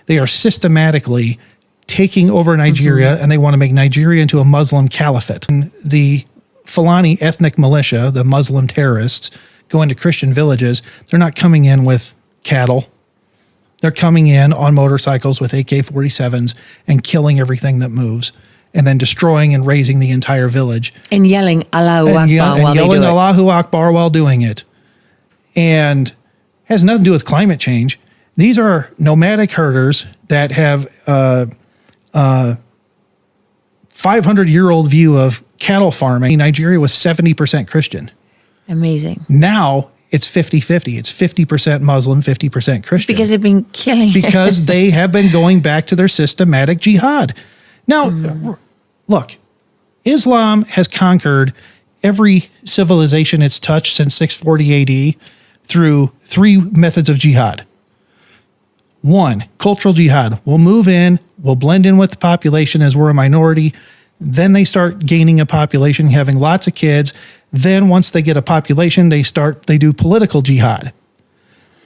They are systematically taking over Nigeria, and they want to make Nigeria into a Muslim caliphate. And the Fulani ethnic militia, the Muslim terrorists, go into Christian villages. They're not coming in with cattle. They're coming in on motorcycles with AK-47s and killing everything that moves, and then destroying and razing the entire village. And yelling Allahu Akbar while they do yelling it. Allahu Akbar while doing it. And has nothing to do with climate change. These are nomadic herders that have 500-year-old view of cattle farming. Nigeria was 70% Christian. Amazing. Now it's 50-50. It's 50% Muslim, 50% Christian. Because they've been killing. Because they have been going back to their systematic jihad. Now, look, Islam has conquered every civilization it's touched since 640 AD through three methods of jihad. One, cultural jihad. We'll move in, we'll blend in with the population as we're a minority. Then they start gaining a population, having lots of kids. Then once they get a population, they do political jihad.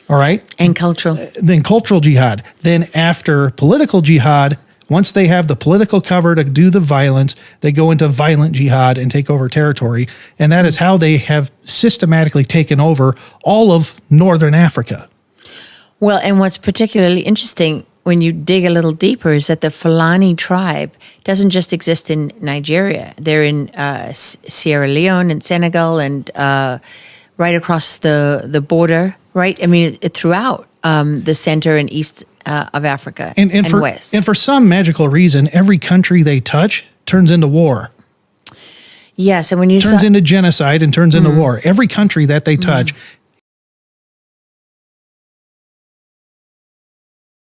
All right? And cultural. Then cultural jihad. Then after political jihad, once they have the political cover to do the violence, they go into violent jihad and take over territory. And that is how they have systematically taken over all of Northern Africa. Well, and what's particularly interesting when you dig a little deeper is that the Fulani tribe doesn't just exist in Nigeria. They're in Sierra Leone and Senegal and right across the border, right? I mean, throughout the center and east of Africa and west. And for some magical reason, every country they touch turns into war. Yes, and when you turns into genocide and turns into war. Every country that they touch